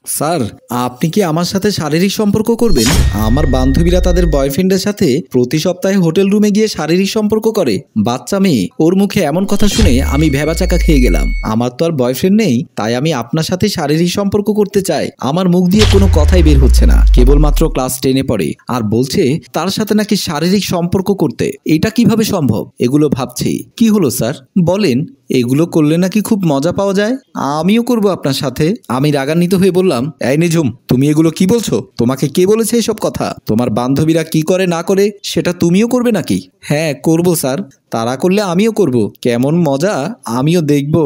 Sir, আপনি কি আমার সাথে শারীরিক সম্পর্ক করবেন? আমার বান্ধবীরা তাদের বয়ফ্রেন্ডের সাথে প্রতি সপ্তাহে হোটেল রুমে গিয়ে শারীরিক সম্পর্ক করে। বাচ্চা মেয়ে, ওর মুখে এমন কথা শুনে আমি ভ্যাবাচাকা খেয়ে গেলাম। আমার তো আর বয়ফ্রেন্ড নেই, তাই আমি আপনার সাথে শারীরিক সম্পর্ক করতে চাই। আমার মুখ দিয়ে কোনো কথাই বের হচ্ছে না। কেবলমাত্র ক্লাস 10-এ পড়ে আর বলছে তার সাথে নাকি শারীরিক সম্পর্ক করতে। এটা কিভাবে সম্ভব? এগুলো ভাবছি। কি হলো স্যার, বলেন। এগুলো করলে নাকি খুব মজা পাওয়া যায়। আমিও করব আপনার সাথে। আমি রাগান্বিত হয়ে বললাম, এই নিঝুম, তুমি এগুলো কি বলছো? তোমাকে কে বলেছে এসব কথা? তোমার বান্ধবীরা কি করে না করে সেটা তুমিও করবে নাকি? হ্যাঁ, করব স্যার। তারা করলে আমিও করব। কেমন মজা আমিও দেখব।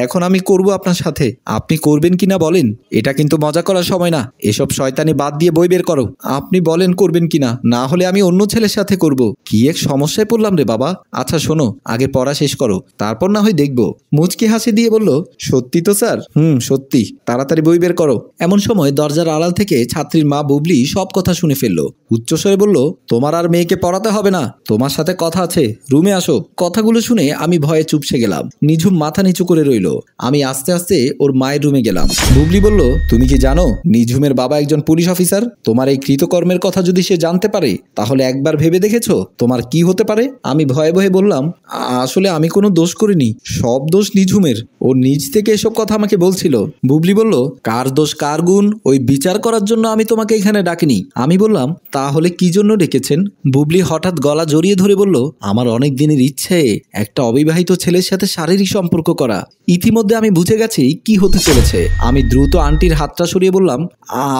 এখন আমি করব আপনার সাথে। আপনি করবেন কিনা বলেন। এটা কিন্তু মজা করার সময় না। এসব শয়তানি বাদ দিয়ে বই বের করো। আপনি বলেন করবেন কিনা, না হলে আমি অন্য ছেলের সাথে করব। কি এক সমস্যায় পড়লাম রে বাবা। আচ্ছা শোনো, আগে পড়া শেষ করো, তারপর না হয় দেখব। মুচকি হাসি দিয়ে বলল, সত্যি তো স্যার? সত্যি। তাড়াতাড়ি বই বের করো। এমন সময় দরজার আড়াল থেকে ছাত্রীর মা বুবলি সব কথা শুনে ফেললো। উচ্চস্বরে বলল, তোমার আর মেয়েকে পড়াতে হবে না, তোমার সাথে কথা আছে, রুমে আসো। কথাগুলো শুনে আমি ভয়ে চুপসে গেলাম। নিঝুম মাথা নিচু করে রইল। আমি আস্তে আস্তে ওর মায়ের রুমে গেলাম। বুবলি বলল, তুমি কি জানো নিঝুমের বাবা একজন পুলিশ অফিসার? তোমার এই কৃতকর্মের কথা যদি সে জানতে পারে, তাহলে একবার ভেবে দেখেছো তোমার কি হতে পারে? আমি ভয়ে ভয়ে বললাম, আসলে আমি কোনো দোষ করিনি, সব দোষ নিঝুমের। ও নিজ থেকে এসব কথা আমাকে বলছিল। বুবলি বলল, কার দোষ কার গুণ ওই বিচার করার জন্য আমি তোমাকে এখানে ডাকিনি। আমি বললাম, তাহলে কি জন্য ডেকেছেন? বুবলি হঠাৎ গলা জড়িয়ে ধরে বলল, আমার অনেক দিনের ইচ্ছে একটা অবিবাহিত ছেলের সাথে শারীরিক সম্পর্ক করা। ইতিমধ্যে আমি বুঝে গেছি কি হতে চলেছে। আমি দ্রুত আন্টির হাতটা সরিয়ে বললাম,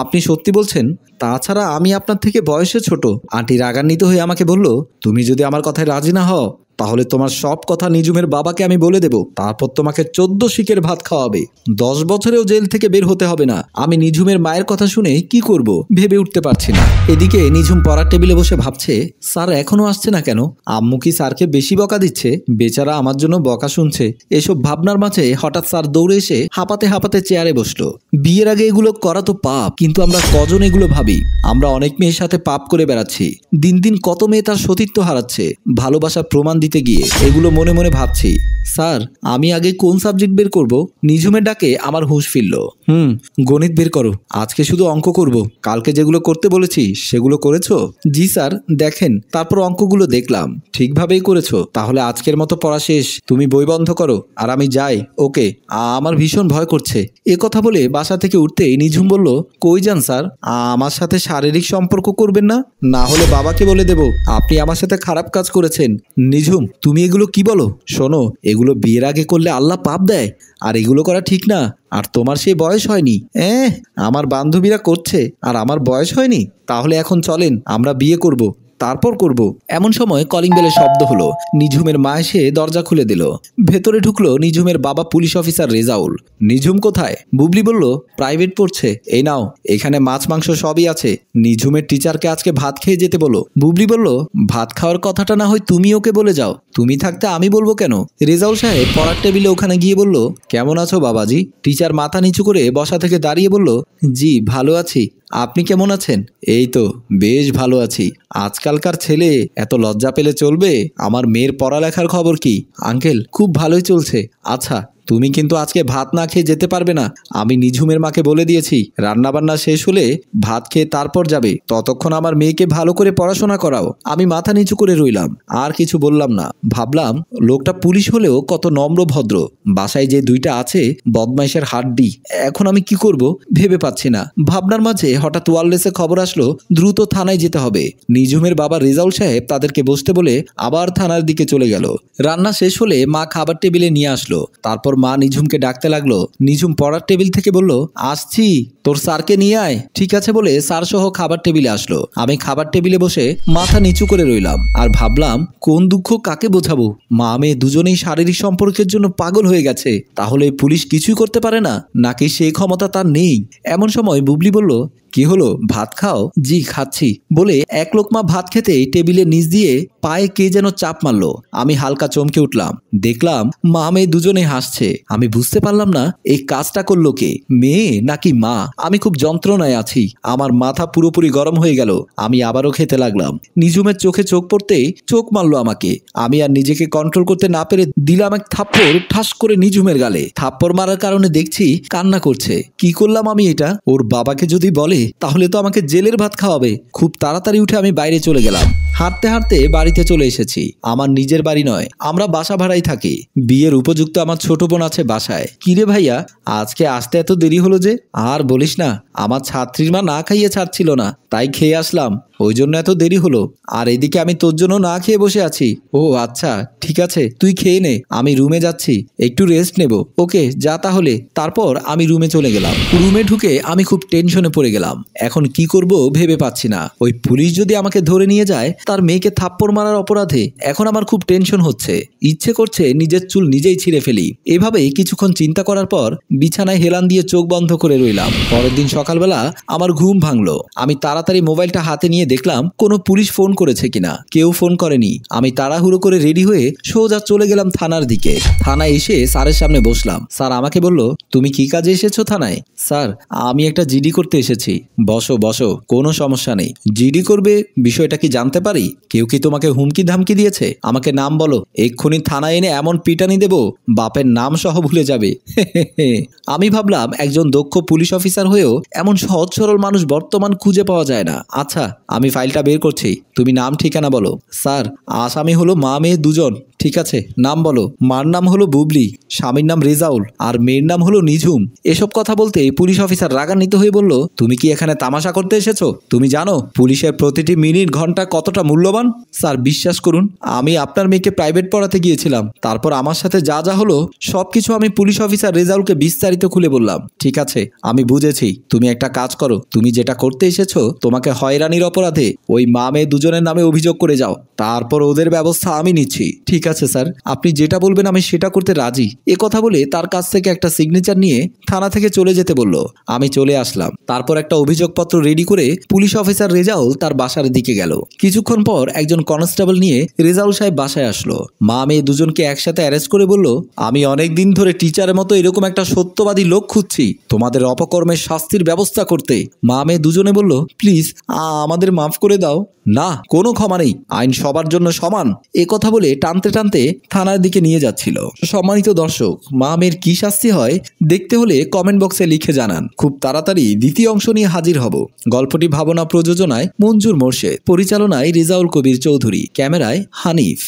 আপনি সত্যি বলছেন? তাছাড়া আমি আপনার থেকে বয়সে ছোট। আন্টি রাগান্বিত হয়ে আমাকে বলল, তুমি যদি আমার কথায় রাজি না হও, তাহলে তোমার সব কথা নিঝুমের বাবাকে আমি বলে দেব। তারপর তোমাকে 14 শিকের ভাত খাওয়াবে। 10 বছরেও জেল থেকে বের হতে হবে না। আমি নিঝুমের মায়ের কথা শুনে কি করব ভেবে উঠতে পারছি না। এদিকে নিঝুম পড়ার টেবিলে বসে ভাবছে, স্যার এখনো আসছে না কেন? আম্মু কি স্যারকে বেশি বকা দিচ্ছে? বেচারা আমার জন্য বকা শুনছে। এসব ভাবনার মাঝে হঠাৎ স্যার দৌড়ে এসে হাঁপাতে হাঁপাতে চেয়ারে বসলো। বিয়ের আগে এগুলো করা তো পাপ, কিন্তু আমরা কজন এগুলো ভাবি? আমরা অনেক মেয়ের সাথে পাপ করে বেড়াচ্ছি। দিন দিন কত মেয়ে তার সতীত্ব হারাচ্ছে ভালোবাসার প্রমাণ দিতে গিয়ে। এগুলো মনে মনে ভাবছি। স্যার, আমি আগে কোন সাবজেক্ট বের করব? নিঝুমের ডাকে আমার হুঁশ ফিরল। গণিত বের করো। আজকে শুধু অঙ্ক করব। কালকে যেগুলো করতে বলেছি সেগুলো করেছো? জি স্যার। দেখেন, তারপর অঙ্কগুলো দেখলাম, ঠিকভাবেই করেছো। তাহলে আজকের মতো পড়া শেষ। তুমি বই বন্ধ করো আর আমি যাই। ওকে। আমার ভীষণ ভয় করছে। এ কথা বলে বাসা থেকে উঠতেই নিঝুম বলল, কই যান স্যার? আমার সাথে শারীরিক সম্পর্ক করবেন না, না হলে বাবাকে বলে দেব আপনি আমার সাথে খারাপ কাজ করেছেন। নিঝুম, তুমি এগুলো কি বলো? শোনো, এগুলো বিয়ের আগে করলে আল্লাহ পাপ দেয়, আর এগুলো করা ঠিক না। আর তোমার সেই বয়স হয়নি। আমার বান্ধবীরা করছে আর আমার বয়স হয়নি? তাহলে এখন চলেন আমরা বিয়ে করব, তারপর করব। এমন সময় কলিং বেলের শব্দ হলো। নিঝুমের মা এসে দরজা খুলে দিল। ভেতরে ঢুকলো নিঝুমের বাবা পুলিশ অফিসার রেজাউল। নিঝুম কোথায়? বুবলি বলল, প্রাইভেট পড়ছে। এই নাও, এখানে মাছ মাংস সবই আছে। নিঝুমের টিচারকে আজকে ভাত খেয়ে যেতে বলো। বুবলি বলল, ভাত খাওয়ার কথাটা না হয় তুমি ওকে বলে যাও, তুমি থাকতে আমি বলবো কেন? রেজাউল সাহেব পড়ার টেবিলে ওখানে গিয়ে বলল, কেমন আছো বাবাজি? টিচার মাথা নিচু করে বসা থেকে দাঁড়িয়ে বলল, জি ভালো আছি। আপনি কেমন আছেন? এই তো বেশ ভালো আছি। আজকালকার ছেলে এত লজ্জা পেলে চলবে? আমার মেয়ের পড়ালেখার খবর কি? আঙ্কেল, খুব ভালোই চলছে। আচ্ছা, তুমি কিন্তু আজকে ভাত না খেয়ে যেতে পারবে না। আমি নিঝুমের মাকে বলে দিয়েছি, রান্নাবান্না শেষ হলে ভাত খেয়ে তারপর যাবে। ততক্ষণ আমার মেয়েকে ভালো করে পড়াশোনা করাও। আমি মাথা নিচু করে রইলাম, আর কিছু বললাম না। ভাবলাম, লোকটা পুলিশ হলেও কত নম্র ভদ্র। বাসায় যে দুইটা আছে বদমাইশের হাড্ডি। এখন আমি কি করব ভেবে পাচ্ছি না। ভাবনার মাঝে হঠাৎ ওয়ারলেসে খবর আসলো, দ্রুত থানায় যেতে হবে। নিঝুমের বাবা রেজাউল সাহেব তাদেরকে বসতে বলে আবার থানার দিকে চলে গেল। রান্না শেষ হলে মা খাবার টেবিলে নিয়ে আসলো। তারপর মা নিঝুমকে ডাকতে লাগলো। নিঝুম পড়ার টেবিল থেকে বলল, আসছি, তোর স্যারকে নিয়ে আয়। ঠিক আছে বলে স্যার সহ খাবার টেবিলে আসলো। আমি খাবার টেবিলে বসে মাথা নিচু করে রইলাম আর ভাবলাম, কোন দুঃখ কাকে বোঝাবো? মা মেয়ে দুজনেই শারীরিক সম্পর্কের জন্য পাগল হয়ে গেছে। তাহলে পুলিশ কিছুই করতে পারে না, নাকি সেই ক্ষমতা তার নেই? এমন সময় বুবলি বলল, কি হলো, ভাত খাও? জি খাচ্ছি বলে এক লোকমা ভাত খেতেই টেবিলের নিচ দিয়ে পায়ে কে যেন চাপ মারলো। আমি হালকা চমকে উঠলাম। দেখলাম মা মেয়ে দুজনে হাসছে। আমি বুঝতে পারলাম না এই কাজটা করলো কে, মেয়ে নাকি মা। আমি খুব যন্ত্রণায় আছি। আমার মাথা পুরোপুরি গরম হয়ে গেল। আমি আবারও খেতে লাগলাম। নিঝুমের চোখে চোখ পড়তেই চোখ মারলো আমাকে। আমি আর নিজেকে কন্ট্রোল করতে না পেরে দিলাম এক থাপ্পড় ঠাস করে নিঝুমের গালে। থাপ্পড় মারার কারণে দেখছি কান্না করছে। কি করলাম আমি এটা? ওর বাবাকে যদি বলে তাহলে তো আমাকে জেলের ভাত খাওয়াবে। খুব তাড়াতাড়ি উঠে আমি বাইরে চলে গেলাম। হাঁটতে হাঁটতে বাড়িতে চলে এসেছি। আমার নিজের বাড়ি নয়, আমরা বাসা ভাড়াই থাকি। বিয়ের উপযুক্ত আমার ছোট বোন আছে বাসায়। কিরে ভাইয়া, আজকে আসতে এত দেরি হলো যে? আর বলিস না, আমার ছাত্রীর মা না খাইয়ে ছাড়ছিল না, তাই খেয়ে আসলাম, ওই জন্য এত দেরি হলো। আর এদিকে আমি তোর জন্য না খেয়ে বসে আছি। ও আচ্ছা, ঠিক আছে, তুই খেয়ে নে, আমি রুমে যাচ্ছি, একটু রেস্ট নেব। ওকে, যা তাহলে। তারপর আমি রুমে চলে গেলাম। রুমে ঢুকে আমি খুব টেনশনে পড়ে গেলাম। এখন কি করব ভেবে পাচ্ছি না। ওই পুলিশ যদি আমাকে ধরে নিয়ে যায় তার মেয়েকে থাপ্পড় মারার অপরাধে, এখন আমার খুব টেনশন হচ্ছে। ইচ্ছে করছে নিজের চুল নিজেই ছিঁড়ে ফেলি। এভাবে কিছুক্ষণ চিন্তা করার পর বিছানায় হেলান দিয়ে চোখ বন্ধ করে রইলাম। পরের দিন সকালবেলা আমার ঘুম ভাঙলো। আমি তাড়াতাড়ি মোবাইলটা হাতে নিয়ে দেখলাম কোনো পুলিশ ফোন করেছে কিনা। কেউ ফোন করেনি। আমি তাড়াহুড়ো করে রেডি হয়ে সোজা চলে গেলাম থানার দিকে। থানায় এসে স্যারের সামনে বসলাম। স্যার আমাকে বলল, তুমি কি কাজে এসেছো থানায়? স্যার, আমি একটা জিডি করতে এসেছি। বসো বসো, কোনো সমস্যা নেই। জিডি করবে, বিষয়টা কি জানতে পারি? কেউ কি তোমাকে হুমকি ধামকি দিয়েছে? আমাকে নাম বলো, এক্ষুনি থানায় এনে এমন পিটানি দেব বাপের নাম সহ ভুলে যাবে। আমি ভাবলাম একজন দক্ষ পুলিশ অফিসার হয়েও এমন সহজ সরল মানুষ বর্তমান খুঁজে পাওয়া যায় না। আচ্ছা, আমি ফাইলটা বের করছি, তুমি নাম ঠিকানা বলো। স্যার, আসামি হলো মা মেয়ে দুজন। ঠিক আছে, নাম বলো। মার নাম হলো বুবলি, স্বামীর নাম রেজাউল, আর মেয়ের নাম হলো নিঝুম। এসব কথা বলতে পুলিশ অফিসার রাগান্বিত হয়ে বলল, তুমি কি এখানে তামাশা করতে এসেছো? তুমি জানো পুলিশের প্রতিটি মিনিট ঘন্টা কতটা মূল্যবান? স্যার, বিশ্বাস করুন, আমি আপনার মেয়েকে প্রাইভেট পড়াতে গিয়েছিলাম। তারপর আমার সাথে যা যা হলো সবকিছু আমি পুলিশ অফিসার রেজাউলকে বিস্তারিত খুলে বললাম। ঠিক আছে, আমি বুঝেছি। তুমি একটা কাজ করো, তুমি যেটা করতে এসেছো তোমাকে হয়রানির অপরাধে ওই মা মেয়ে দুজনের নামে অভিযোগ করে যাও, তারপর ওদের ব্যবস্থা আমি নিচ্ছি। ঠিক আছে স্যার, আপনি যেটা বলবেন আমি সেটা করতে রাজি। এ কথা বলে তার কাছ থেকে একটা সিগনেচার নিয়ে থানা থেকে চলে যেতে বলল। আমি চলে আসলাম। তারপর একটা অভিযোগপত্র রেডি করে পুলিশ অফিসার রেজাউল তার বাসার দিকে গেল। কিছুক্ষণ পর একজন কনস্টেবল নিয়ে রেজাউল সাহেব বাসায় আসলো। মা মেয়ে দুজনকে একসাথে অ্যারেস্ট করে বলল, আমি অনেক দিন ধরে টিচারের মতো এরকম একটা সত্যবাদী লোক খুঁজছি তোমাদের অপকর্মের শাস্তির ব্যবস্থা করতে। মা মেয়ে দুজনে বলল, প্লিজ আমাদের মাফ করে দাও। না, কোনো ক্ষমা নেই, আইন সবার জন্য সমান। এ কথা বলে টানতে টানতে থানার দিকে নিয়ে যাচ্ছিল। সম্মানিত দর্শক, মা মেয়ের কি শাস্তি হয় দেখতে হলে কমেন্ট বক্সে লিখে জানান। খুব তাড়াতাড়ি দ্বিতীয় অংশ নিয়ে হাজির হব। গল্পটি ভাবনা প্রযোজনায় মঞ্জুর মোর্শেদ, পরিচালনায় রেজাউল কবির চৌধুরী, ক্যামেরায় হানিফ।